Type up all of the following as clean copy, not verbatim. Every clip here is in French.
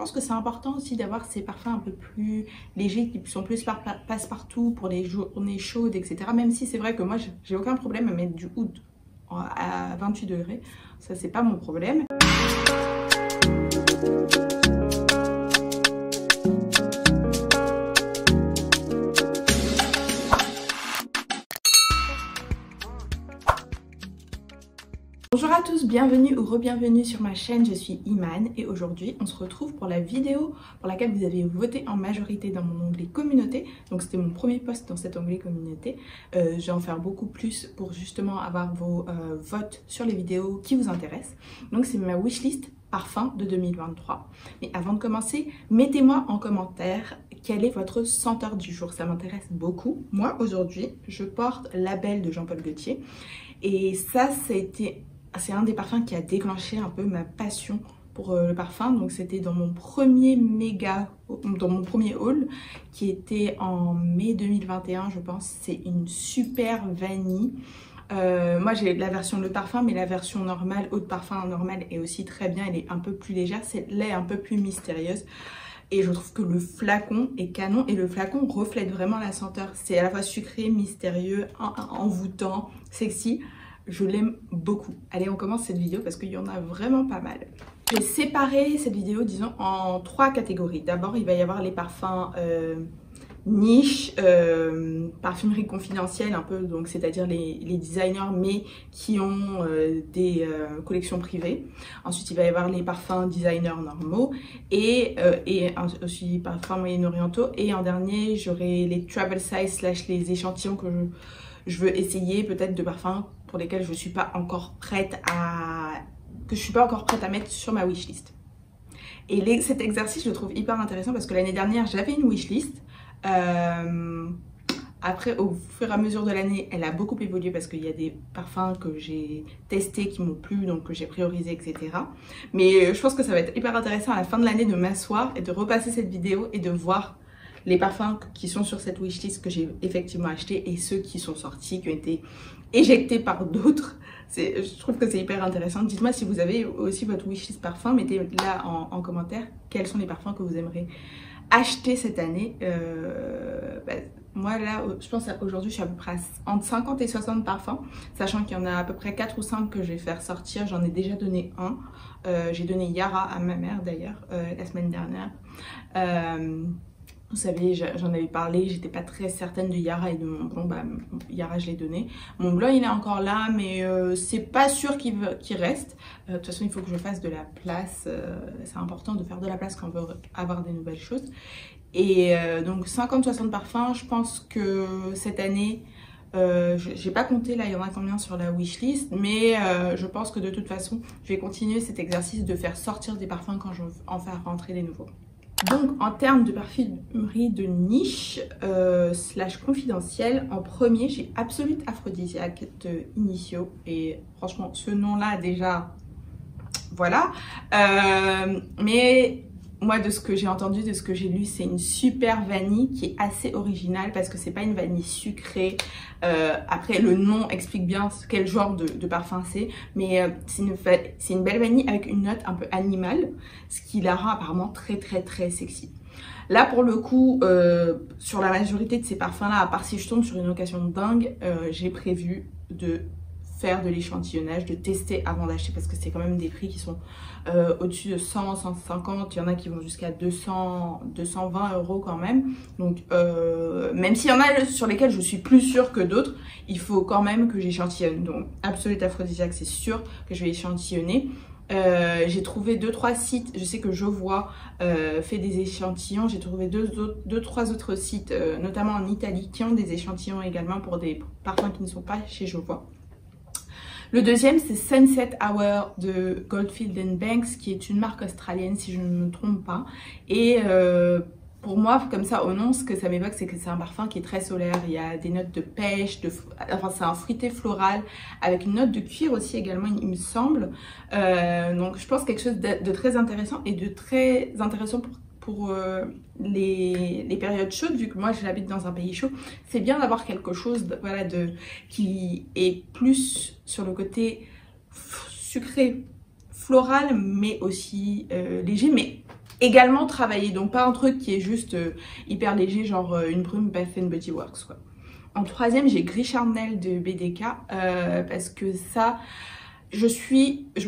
pense que c'est important aussi d'avoir ces parfums un peu plus légers, qui sont plus passe-partout pour les journées chaudes, etc. Même si c'est vrai que moi, j'ai aucun problème à mettre du oud à 28 degrés. Ça, c'est pas mon problème. Bonjour à tous, bienvenue ou re-bienvenue sur ma chaîne, je suis Iman et aujourd'hui on se retrouve pour la vidéo pour laquelle vous avez voté en majorité dans mon onglet communauté. Donc c'était mon premier post dans cet onglet communauté. Je vais en faire beaucoup plus pour justement avoir vos votes sur les vidéos qui vous intéressent. Donc c'est ma wishlist parfum de 2023. Mais avant de commencer, mettez-moi en commentaire quel est votre senteur du jour, ça m'intéresse beaucoup. Moi aujourd'hui je porte Label de Jean-Paul Gaultier et ça c'est un des parfums qui a déclenché un peu ma passion pour le parfum. Donc c'était dans mon premier haul qui était en mai 2021 je pense. C'est une super vanille. Moi j'ai la version de parfum, mais la version normale, eau de parfum normale est aussi très bien. Elle est un peu plus légère, celle-là est un peu plus mystérieuse. Et je trouve que le flacon est canon et le flacon reflète vraiment la senteur. C'est à la fois sucré, mystérieux, envoûtant, sexy. Je l'aime beaucoup. Allez, on commence cette vidéo parce qu'il y en a vraiment pas mal. J'ai séparé cette vidéo, disons, en 3 catégories. D'abord, il va y avoir les parfums niche, parfumerie confidentielle un peu, donc c'est-à-dire les designers mais qui ont des collections privées. Ensuite, il va y avoir les parfums designers normaux et aussi parfums moyen-orientaux. Et en dernier, j'aurai les travel size / les échantillons que je veux essayer, peut-être de parfums pour lesquels je suis pas encore prête à mettre sur ma wishlist. Et cet exercice, je le trouve hyper intéressant parce que l'année dernière, j'avais une wishlist. Après, au fur et à mesure de l'année, elle a beaucoup évolué parce qu'il y a des parfums que j'ai testés qui m'ont plu, donc que j'ai priorisé, etc. Mais je pense que ça va être hyper intéressant à la fin de l'année de m'asseoir et de repasser cette vidéo et de voir les parfums qui sont sur cette wishlist que j'ai effectivement acheté et ceux qui sont sortis, qui ont été éjectés par d'autres. Je trouve que c'est hyper intéressant. Dites-moi si vous avez aussi votre wishlist parfum, mettez-la en commentaire. Quels sont les parfums que vous aimeriez acheter cette année? Moi là, je pense qu'aujourd'hui je suis à peu près entre 50 et 60 parfums, sachant qu'il y en a à peu près 4 ou 5 que je vais faire sortir. J'en ai déjà donné un. J'ai donné Yara à ma mère d'ailleurs la semaine dernière. Vous savez, j'en avais parlé, j'étais pas très certaine de Yara et de mon blond. Yara, je l'ai donné. Mon blond, il est encore là, mais c'est pas sûr qu'il reste. De toute façon, il faut que je fasse de la place. C'est important de faire de la place quand on veut avoir des nouvelles choses. Et donc, 50-60 parfums, je pense que cette année, j'ai pas compté là, il y en a combien sur la wishlist, mais je pense que de toute façon, je vais continuer cet exercice de faire sortir des parfums quand je veux en faire rentrer des nouveaux. Donc en termes de parfumerie de niche / confidentielle, en premier j'ai Absolute Aphrodisiaque de Initio et franchement ce nom là déjà voilà, mais moi de ce que j'ai entendu, de ce que j'ai lu, c'est une super vanille qui est assez originale parce que c'est pas une vanille sucrée. Après le nom explique bien quel genre de parfum c'est, mais c'est une belle vanille avec une note un peu animale, ce qui la rend apparemment très sexy. Là pour le coup, sur la majorité de ces parfums là, à part si je tombe sur une occasion dingue, j'ai prévu de faire de l'échantillonnage, de tester avant d'acheter parce que c'est quand même des prix qui sont au-dessus de 100, 150, il y en a qui vont jusqu'à 200, 220 € quand même. Donc même s'il y en a sur lesquels je suis plus sûre que d'autres, il faut quand même que j'échantillonne. Donc Absolute Aphrodisiaque, c'est sûr que je vais échantillonner. J'ai trouvé 2-3 sites, je sais que Jovois fait des échantillons, j'ai trouvé 2-3 autres sites, notamment en Italie, qui ont des échantillons également pour des parfums qui ne sont pas chez Jovois. Le deuxième, c'est Sunset Hour de Goldfield & Banks, qui est une marque australienne, si je ne me trompe pas. Et pour moi, comme ça, au nom, ce que ça m'évoque, c'est que c'est un parfum qui est très solaire. Il y a des notes de pêche, enfin, c'est un fruité floral, avec une note de cuir aussi également, il me semble. Donc, je pense quelque chose de très intéressant et de très intéressant pour les périodes chaudes, vu que moi j'habite dans un pays chaud. C'est bien d'avoir quelque chose voilà, qui est plus sur le côté sucré, floral, mais aussi léger, mais également travaillé. Donc pas un truc qui est juste hyper léger, genre une brume Bath & Body Works quoi. En troisième, j'ai Gris Charnel de BDK parce que ça, je me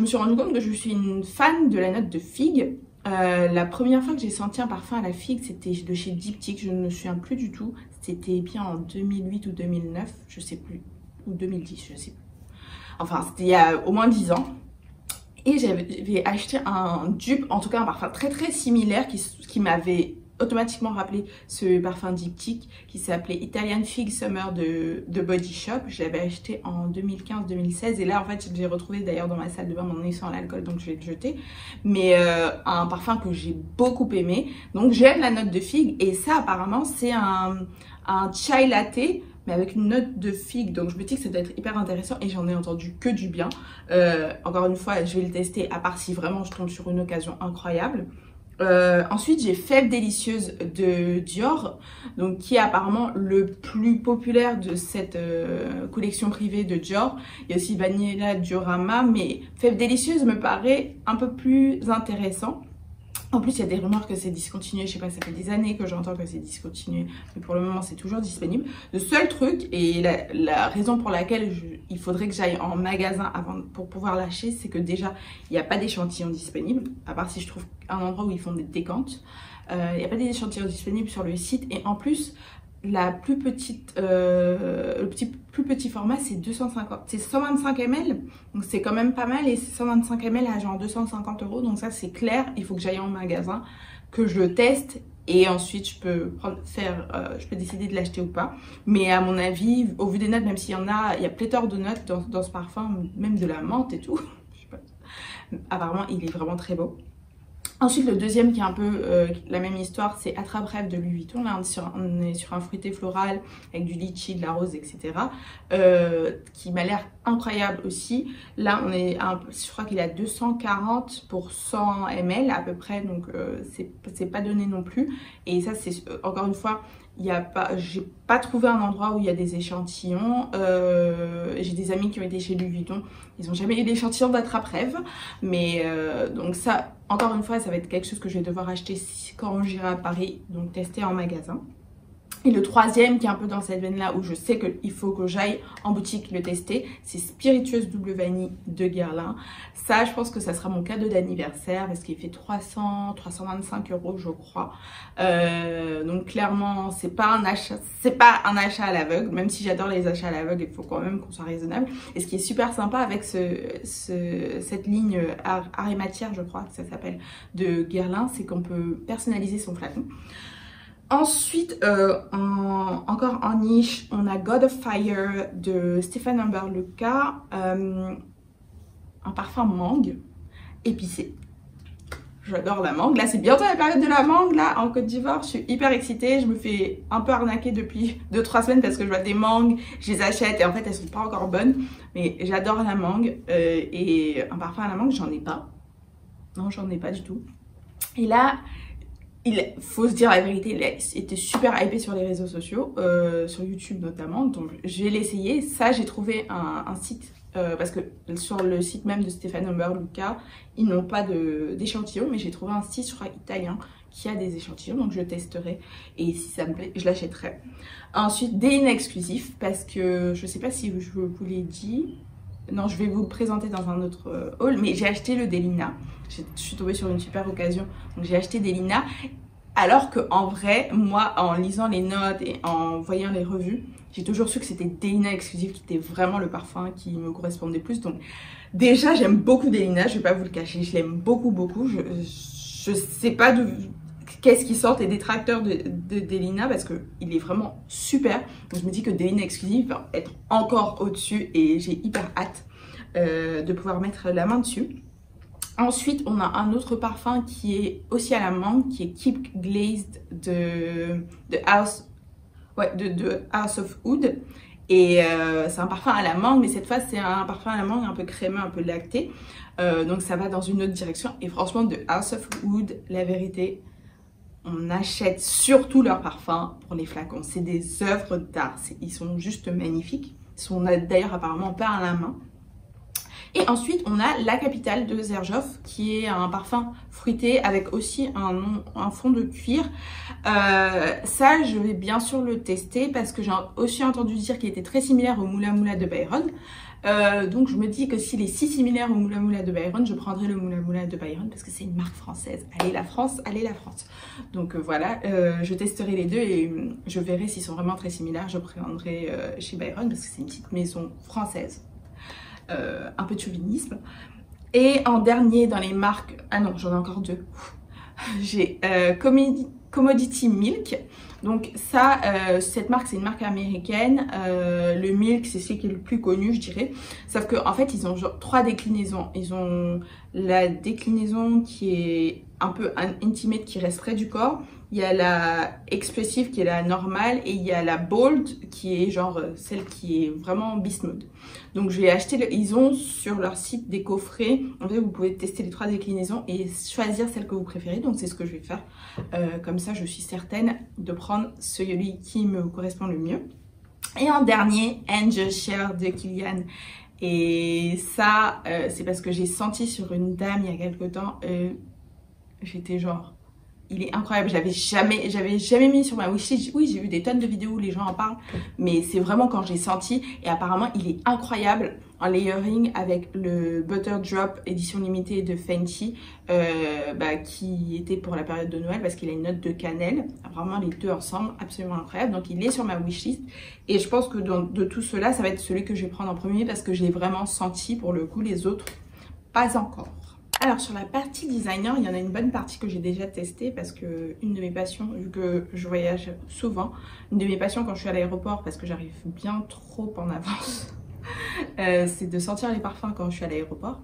suis rendu compte que je suis une fan de la note de figue. La première fois que j'ai senti un parfum à la figue, c'était de chez Diptyque, je ne me souviens plus du tout. C'était bien en 2008 ou 2009, je sais plus, ou 2010, je sais plus. Enfin, c'était il y a au moins 10 ans. Et j'avais acheté un dupe, en tout cas un parfum très très similaire qui m'avait automatiquement rappelé ce parfum Diptyque qui s'appelait Italian Fig Summer de Body Shop. Je l'avais acheté en 2015-2016 et là en fait je l'ai retrouvé d'ailleurs dans ma salle de bain, mon nez sans l'alcool donc je vais le jeter. Mais un parfum que j'ai beaucoup aimé, donc j'aime la note de figue et ça apparemment c'est un chai latte mais avec une note de figue, donc je me dis que ça doit être hyper intéressant et j'en ai entendu que du bien. Encore une fois, je vais le tester à part si vraiment je tombe sur une occasion incroyable. Ensuite, j'ai Fève Délicieuse de Dior, donc qui est apparemment le plus populaire de cette collection privée de Dior. Il y a aussi Vanilla Diorama, mais Fève Délicieuse me paraît un peu plus intéressant. En plus, il y a des rumeurs que c'est discontinué. Je sais pas, ça fait des années que j'entends que c'est discontinué. Mais pour le moment, c'est toujours disponible. Le seul truc, et la raison pour laquelle il faudrait que j'aille en magasin pour pouvoir l'acheter, c'est que déjà, il n'y a pas d'échantillon disponible. À part si je trouve un endroit où ils font des décantes. Il n'y a pas d'échantillon disponible sur le site. Et en plus, la plus petite, le plus petit format, c'est 125 ml. Donc c'est quand même pas mal. Et c'est 125 ml à genre 250 €. Donc ça, c'est clair. Il faut que j'aille en magasin, que je le teste. Et ensuite, je peux décider de l'acheter ou pas. Mais à mon avis, au vu des notes, même s'il y en a, il y a pléthore de notes dans ce parfum, même de la menthe et tout. Je sais pas. Apparemment, il est vraiment très beau. Ensuite, le deuxième qui est un peu la même histoire, c'est Attrape-Rêve de Louis Vuitton. Là, on est sur un fruité floral avec du litchi, de la rose, etc. Qui m'a l'air incroyable aussi. Là, je crois qu'il est à 240 pour 100 ml à peu près. Donc, c'est pas donné non plus. Et ça, c'est encore une fois... j'ai pas trouvé un endroit où il y a des échantillons. J'ai des amis qui ont été chez Louis Vuitton, ils n'ont jamais eu d'échantillon d'Attrape-Rêve. Mais donc ça, encore une fois, ça va être quelque chose que je vais devoir acheter quand j'irai à Paris, donc tester en magasin. Et le troisième qui est un peu dans cette veine là où je sais qu'il faut que j'aille en boutique le tester, c'est Spiritueuse Double Vanille de Guerlain. Ça, je pense que ça sera mon cadeau d'anniversaire parce qu'il fait 325 € je crois. Donc clairement, c'est pas un achat à l'aveugle, même si j'adore les achats à l'aveugle, il faut quand même qu'on soit raisonnable. Et ce qui est super sympa avec cette ligne Art et Matière, je crois que ça s'appelle, de Guerlain, c'est qu'on peut personnaliser son flacon. Ensuite, encore en niche, on a God of Fire de Stefan Humber Luca, un parfum mangue épicé. J'adore la mangue. Là, c'est bientôt la période de la mangue, là, en Côte d'Ivoire. Je suis hyper excitée. Je me fais un peu arnaquer depuis 2-3 semaines parce que je vois des mangues, je les achète et en fait, elles sont pas encore bonnes. Mais j'adore la mangue et un parfum à la mangue, j'en ai pas. Non, j'en ai pas du tout. Et là... il faut se dire la vérité, il a été super hypé sur les réseaux sociaux, sur YouTube notamment, donc je vais l'essayer. Ça, j'ai trouvé un site, parce que sur le site même de Stefan Humber Luca, ils n'ont pas d'échantillons, mais j'ai trouvé un site, je crois, italien, qui a des échantillons, donc je testerai, et si ça me plaît, je l'achèterai. Ensuite, Delina exclusif, parce que je sais pas si je vous l'ai dit, non, je vais vous le présenter dans un autre haul, mais j'ai acheté le Delina. Je suis tombée sur une super occasion, donc j'ai acheté Delina. Alors que en vrai, moi, en lisant les notes et en voyant les revues, j'ai toujours su que c'était Delina exclusif qui était vraiment le parfum qui me correspondait plus. Donc déjà, j'aime beaucoup Delina, je vais pas vous le cacher, je l'aime beaucoup, beaucoup. Je sais pas qu'est-ce qui sort les détracteurs de Delina parce qu'il est vraiment super. Donc je me dis que Delina exclusif va être encore au-dessus et j'ai hyper hâte de pouvoir mettre la main dessus. Ensuite, on a un autre parfum qui est aussi à la mangue, qui est Keep Glazed de House of Oud. Et c'est un parfum à la mangue, mais cette fois, c'est un parfum à la mangue un peu crémeux, un peu lacté. Donc ça va dans une autre direction. Et franchement, de House of Oud, la vérité, on achète surtout leurs parfums pour les flacons. C'est des œuvres d'art. Ils sont juste magnifiques. Ils sont d'ailleurs apparemment peints à la main. Et ensuite, on a La Capitale de Xerjoff, qui est un parfum fruité avec aussi un fond de cuir. Ça, je vais bien sûr le tester parce que j'ai aussi entendu dire qu'il était très similaire au Moula Moula de Byron. Donc je me dis que s'il est si similaire au Moula Moula de Byron, je prendrai le Moula Moula de Byron parce que c'est une marque française. Allez la France, allez la France. Donc voilà, je testerai les deux et je verrai s'ils sont vraiment très similaires. Je prendrai chez Byron parce que c'est une petite maison française. Un peu de chauvinisme. Et en dernier dans les marques, ah non j'en ai encore deux, j'ai Commodity Milk. Donc ça, cette marque c'est une marque américaine, le Milk c'est celui qui est le plus connu je dirais, sauf que en fait ils ont genre 3 déclinaisons. Ils ont la déclinaison qui est un peu intimate qui reste près du corps, il y a la expressive qui est la normale et il y a la bold qui est genre celle qui est vraiment beast mode. Donc je vais acheter, ils ont sur leur site des coffrets, en fait vous pouvez tester les 3 déclinaisons et choisir celle que vous préférez, donc c'est ce que je vais faire. Comme ça je suis certaine de prendre celui qui me correspond le mieux. Et en dernier, Angel Share de Kilian. Et ça c'est parce que j'ai senti sur une dame il y a quelques temps, j'étais genre, il est incroyable, j'avais jamais mis sur ma wishlist. Oui, j'ai vu des tonnes de vidéos où les gens en parlent, mais c'est vraiment quand j'ai senti. Et apparemment il est incroyable en layering avec le Butter Drop édition limitée de Fenty qui était pour la période de Noël parce qu'il a une note de cannelle. Vraiment les deux ensemble, absolument incroyable. Donc il est sur ma wishlist et je pense que de tout cela, ça va être celui que je vais prendre en premier parce que je l'ai vraiment senti. Pour le coup, les autres, pas encore. Alors sur la partie designer, il y en a une bonne partie que j'ai déjà testée parce que une de mes passions, vu que je voyage souvent, une de mes passions quand je suis à l'aéroport, parce que j'arrive bien trop en avance, c'est de sentir les parfums quand je suis à l'aéroport.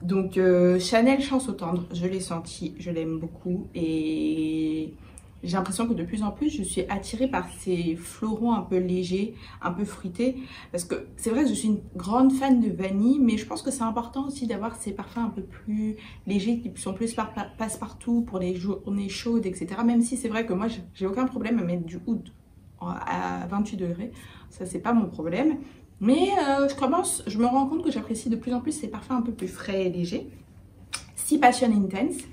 Donc Chanel Chance au Tendre, je l'ai senti, je l'aime beaucoup et j'ai l'impression que de plus en plus je suis attirée par ces florons un peu légers, un peu fruités. Parce que c'est vrai que je suis une grande fan de vanille, mais je pense que c'est important aussi d'avoir ces parfums un peu plus légers, qui sont plus passe-partout pour les journées chaudes, etc. Même si c'est vrai que moi j'ai aucun problème à mettre du oud à 28 degrés, ça c'est pas mon problème. Mais je me rends compte que j'apprécie de plus en plus ces parfums un peu plus frais et légers. Sea Passion Intense.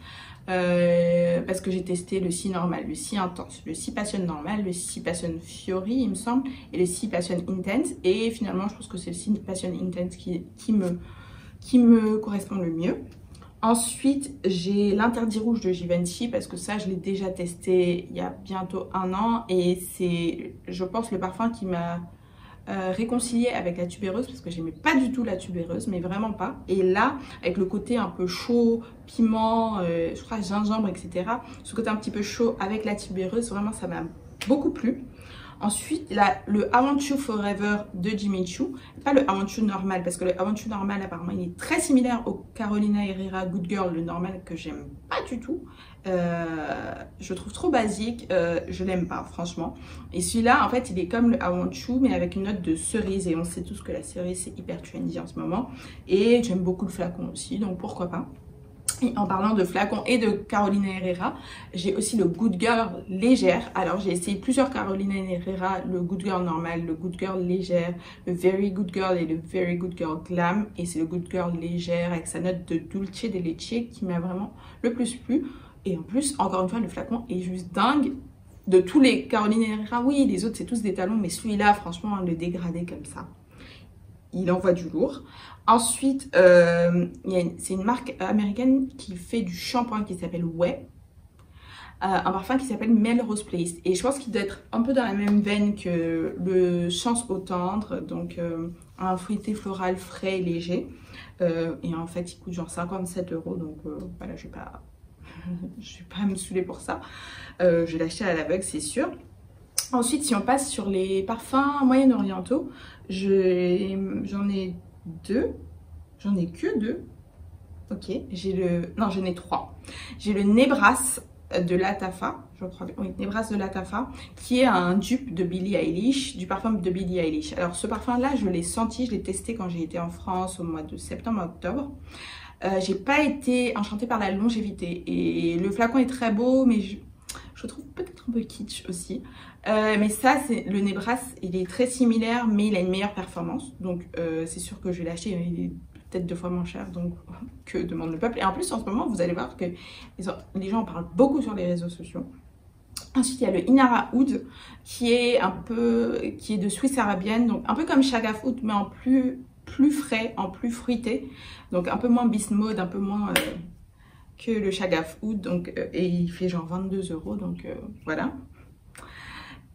Parce que j'ai testé le Sea normal, le Sea intense, le Sea Passion normal, le Sea Passion Fiori il me semble et le Sea Passion Intense, et finalement je pense que c'est le Sea Passion Intense qui me correspond le mieux. Ensuite j'ai l'Interdit Rouge de Givenchy parce que ça je l'ai déjà testé il y a bientôt 1 an et c'est je pense le parfum qui m'a réconcilier avec la tubéreuse parce que j'aimais pas du tout la tubéreuse, mais vraiment pas. Et là avec le côté un peu chaud, piment, je crois gingembre, etc., ce côté un petit peu chaud avec la tubéreuse, vraiment ça m'a beaucoup plu. Ensuite le I Want You Forever de Jimmy Choo, pas le I Want You normal parce que le I Want You normal apparemment il est très similaire au Carolina Herrera Good Girl, le normal que j'aime pas du tout. Je trouve trop basique, je l'aime pas franchement. Et celui-là en fait il est comme le I Want You mais avec une note de cerise, et on sait tous que la cerise c'est hyper trendy en ce moment et j'aime beaucoup le flacon aussi, donc pourquoi pas. Et en parlant de flacons et de Carolina Herrera, j'ai aussi le Good Girl légère. Alors j'ai essayé plusieurs Carolina Herrera, le Good Girl normal, le Good Girl légère, le Very Good Girl et le Very Good Girl Glam. Et c'est le Good Girl légère avec sa note de Dulce de Leche qui m'a vraiment le plus plu. Et en plus, encore une fois, le flacon est juste dingue. De tous les Carolina Herrera, oui, les autres c'est tous des talons, mais celui-là, franchement, le dégradé comme ça, il envoie du lourd. Ensuite, c'est une marque américaine qui fait du shampoing qui s'appelle Way. Un parfum qui s'appelle Melrose Place. Et je pense qu'il doit être un peu dans la même veine que le Chance au Tendre. Donc un fruité floral frais et léger. Et en fait, il coûte genre 57 €. Donc voilà, je vais pas me saouler pour ça. Je vais l'acheter à l'aveugle, c'est sûr. Ensuite, si on passe sur les parfums moyen-orientaux, j'en ai 2. J'en ai que 2. Ok, non, j'en ai 3. J'ai le Nebras de Lattafa, je crois, oui, Nebras de Lattafa, qui est un dupe de Billie Eilish, du parfum de Billie Eilish. Alors ce parfum-là, je l'ai senti, je l'ai testé quand j'ai été en France au mois de septembre-octobre. J'ai pas été enchantée par la longévité et le flacon est très beau, mais je trouve peut-être un peu kitsch aussi. Mais ça, c'est le Nebras, il est très similaire, mais il a une meilleure performance. Donc c'est sûr que je vais l'acheter. Il est peut-être 2 fois moins cher, donc que demande le peuple. Et en plus, en ce moment, vous allez voir que les gens en parlent beaucoup sur les réseaux sociaux. Ensuite, il y a le Inara Oud qui est de Swiss Arabian, donc un peu comme Shagaf Oud, mais en plus frais, en plus fruité, donc un peu moins beast mode, un peu moins que le Shagaf Oud, donc et il fait genre 22 €, donc voilà.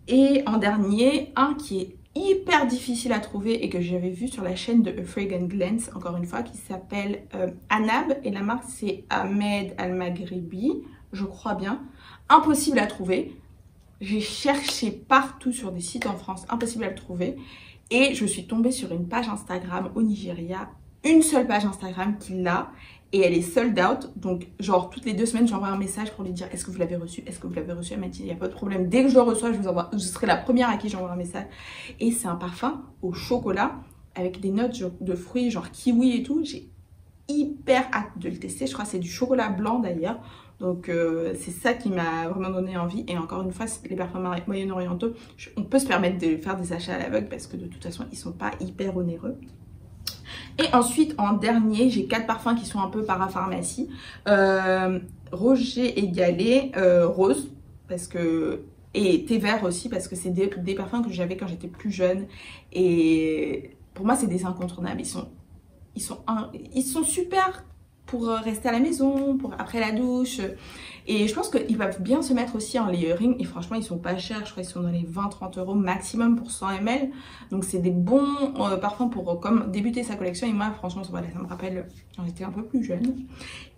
Et en dernier, un qui est hyper difficile à trouver et que j'avais vu sur la chaîne de A Fragrant Glance, encore une fois, qui s'appelle Anab, et la marque c'est Ahmed Al Maghribi, je crois bien. Impossible à trouver. J'ai cherché partout sur des sites en France, impossible à le trouver. Et je suis tombée sur une page Instagram au Nigeria, une seule page Instagram qui l'a, et elle est sold out. Donc genre toutes les 2 semaines j'envoie un message pour lui dire est-ce que vous l'avez reçu, est-ce que vous l'avez reçu. Elle m'a dit il n'y a pas de problème, dès que je le reçois je serai la première à qui j'envoie un message. Et c'est un parfum au chocolat avec des notes de fruits genre kiwi et tout. J'ai hyper hâte de le tester, je crois que c'est du chocolat blanc d'ailleurs. Donc c'est ça qui m'a vraiment donné envie. Et encore une fois, les parfums moyen-orientaux, on peut se permettre de faire des achats à l'aveugle parce que de toute façon ils sont pas hyper onéreux. Et ensuite, en dernier, j'ai 4 parfums qui sont un peu parapharmacie. Roger et Gallet, rose, parce que, et thé vert aussi, parce que c'est des parfums que j'avais quand j'étais plus jeune. Et pour moi, c'est des incontournables. Ils sont super pour rester à la maison, pour après la douche. Et je pense qu'ils peuvent bien se mettre aussi en layering. Et franchement, ils sont pas chers. Je crois qu'ils sont dans les 20-30 € maximum pour 100 ml. Donc c'est des bons parfums pour comme débuter sa collection. Et moi, franchement, ça me rappelle quand j'étais un peu plus jeune.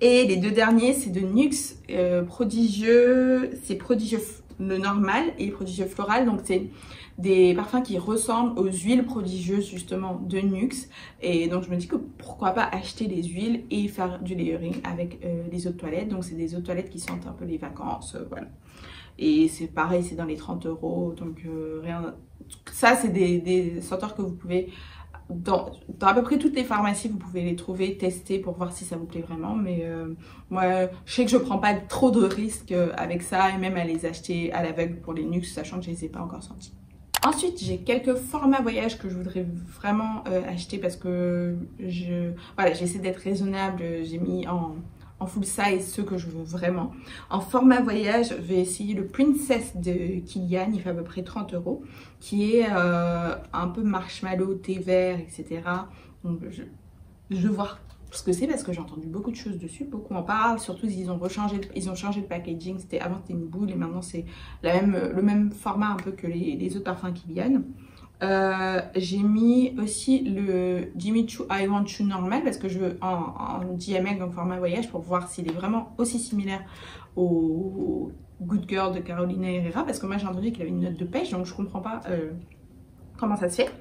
Et les 2 derniers, c'est de NYX, Prodigieux. C'est Prodigieux le normal et Prodigieux floral. Donc c'est des parfums qui ressemblent aux huiles prodigieuses justement de NYX. Et donc je me dis que pourquoi pas acheter des huiles et faire du layering avec les eaux de toilette. Donc c'est des eaux de toilette qui sentent un peu les vacances, voilà. Et c'est pareil, c'est dans les 30 €, donc rien. Ça c'est des senteurs que vous pouvez dans à peu près toutes les pharmacies, vous pouvez les trouver, tester pour voir si ça vous plaît vraiment. Mais moi je sais que je prends pas trop de risques avec ça, et même à les acheter à l'aveugle pour les NYX, sachant que je les ai pas encore sentis. Ensuite, j'ai quelques formats voyage que je voudrais vraiment acheter parce que voilà, j'essaie d'être raisonnable. J'ai mis en full size ceux que je veux vraiment. En format voyage, je vais essayer le Princess de Kilian, il fait à peu près 30 €, qui est un peu marshmallow, thé vert, etc. Donc je veux voir ce que c'est parce que j'ai entendu beaucoup de choses dessus, beaucoup en parlent, surtout ils ont changé le packaging. Avant c'était une boule et maintenant c'est le même format un peu que les autres parfums Kilian. J'ai mis aussi le Jimmy Choo I Want You normal parce que je veux en DML, donc format voyage, pour voir s'il est vraiment aussi similaire au Good Girl de Carolina Herrera, parce que moi j'ai entendu qu'il avait une note de pêche, donc je comprends pas comment ça se fait.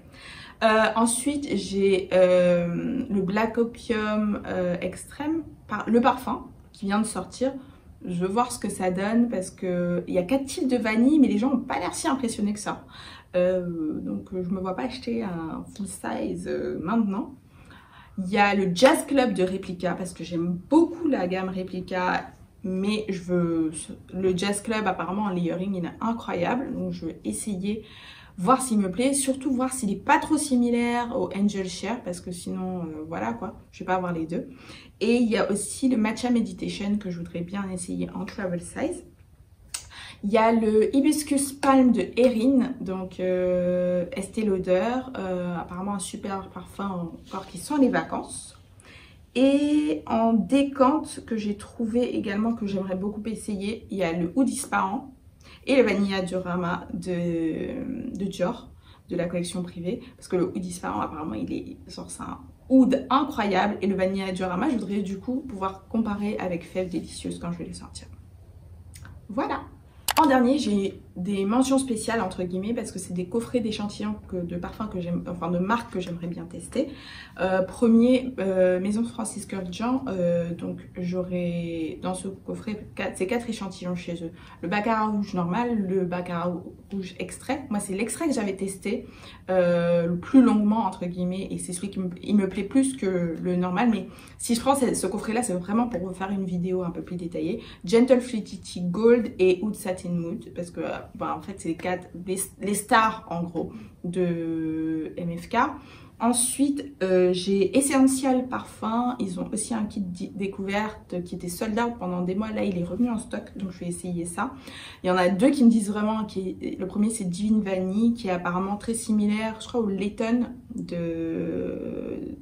Ensuite j'ai le Black Opium Extreme, le parfum qui vient de sortir. Je veux voir ce que ça donne parce que il y a 4 types de vanille, mais les gens n'ont pas l'air si impressionnés que ça. Donc je me vois pas acheter un full size maintenant. Il y a le Jazz Club de Replica parce que j'aime beaucoup la gamme Replica, mais je veux le Jazz Club, apparemment en layering il est incroyable, donc je vais essayer, voir s'il me plaît, surtout voir s'il est pas trop similaire au Angel Share parce que sinon voilà quoi, je vais pas avoir les deux. Et il y a aussi le Matcha Meditation que je voudrais bien essayer en travel size. Il y a le Hibiscus Palm de Erin, donc Estée Lauder, apparemment un super parfum encore qui sent les vacances. Et en décante que j'ai trouvé également, que j'aimerais beaucoup essayer, il y a le Oud Ispahan et le Vanilla Diorama de Dior, de la collection privée. Parce que le Oud Ispahan apparemment c'est un oud incroyable, et le Vanilla Diorama je voudrais du coup pouvoir comparer avec Fève Délicieuse quand je vais les sortir. Voilà. En dernier, j'ai des mentions spéciales entre guillemets parce que c'est des coffrets d'échantillons de parfums que j'aime, enfin de marques que j'aimerais bien tester. Premier, Maison Francis Kurkdjian, donc j'aurai dans ce coffret ces 4 échantillons chez eux. Le Baccarat rouge normal, le Baccarat rouge extrait. Moi c'est l'extrait que j'avais testé le plus longuement entre guillemets, et c'est celui qui me plaît plus que le normal. Mais si je prends ce coffret là, c'est vraiment pour vous faire une vidéo un peu plus détaillée. Gentle Fluidity Gold et Oud Satin Mood, parce que en fait c'est les stars en gros de MFK. Ensuite, j'ai Essential Parfum. Ils ont aussi un kit découverte qui était sold out pendant des mois. Là, il est revenu en stock, donc je vais essayer ça. Il y en a deux qui me disent vraiment. Le premier, c'est Divine Vanille, qui est apparemment très similaire, je crois, au Layton de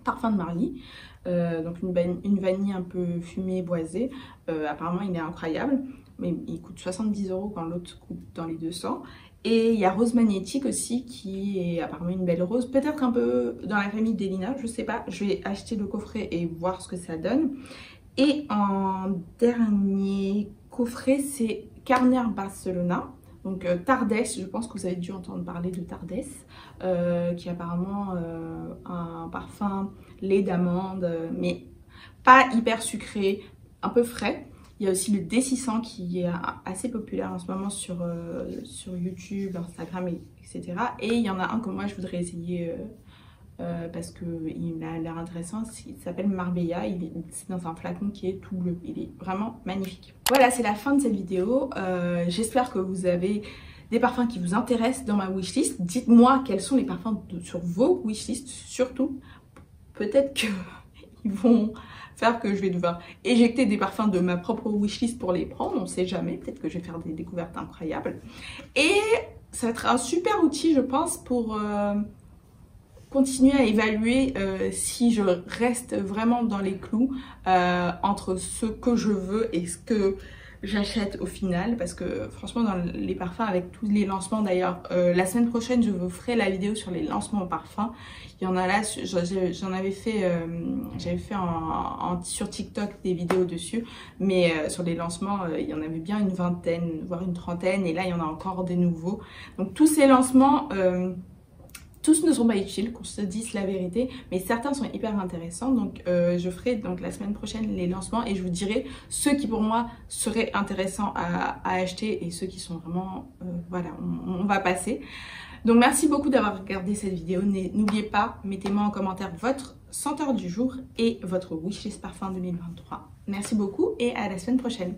Parfum de Marly. Donc une vanille un peu fumée, boisée. Apparemment, il est incroyable. Mais il coûte 70 € quand l'autre coûte dans les 200. Et il y a Rose Magnétique aussi, qui est apparemment une belle rose. Peut-être un peu dans la famille d'Elina, je sais pas. Je vais acheter le coffret et voir ce que ça donne. Et en dernier coffret, c'est Carner Barcelona. Donc Tardes, je pense que vous avez dû entendre parler de Tardes, qui est apparemment un parfum lait d'amande, mais pas hyper sucré, un peu frais. Il y a aussi le D600 qui est assez populaire en ce moment sur YouTube, Instagram, etc. Et il y en a un que moi je voudrais essayer parce qu'il a l'air intéressant. Il s'appelle Marbella. C'est dans un flacon qui est tout bleu. Il est vraiment magnifique. Voilà, c'est la fin de cette vidéo. J'espère que vous avez des parfums qui vous intéressent dans ma wishlist. Dites-moi quels sont les parfums sur vos wishlists, surtout. Peut-être qu'ils vont faire que je vais devoir éjecter des parfums de ma propre wishlist pour les prendre, on sait jamais, peut-être que je vais faire des découvertes incroyables. Et ça va être un super outil, je pense, pour continuer à évaluer si je reste vraiment dans les clous entre ce que je veux et ce que j'achète au final, parce que franchement dans les parfums, avec tous les lancements d'ailleurs, la semaine prochaine je vous ferai la vidéo sur les lancements en parfum. Il y en a là, j'en avais fait, j'avais fait sur TikTok des vidéos dessus, mais sur les lancements, il y en avait bien une vingtaine, voire une trentaine, et là il y en a encore des nouveaux. Donc tous ces lancements, tous ne sont pas utiles, qu'on se dise la vérité, mais certains sont hyper intéressants. Donc je ferai donc la semaine prochaine les lancements et je vous dirai ceux qui pour moi seraient intéressants à acheter et ceux qui sont vraiment, voilà, on va passer. Donc merci beaucoup d'avoir regardé cette vidéo. N'oubliez pas, mettez-moi en commentaire votre senteur du jour et votre wishlist parfum 2023. Merci beaucoup et à la semaine prochaine.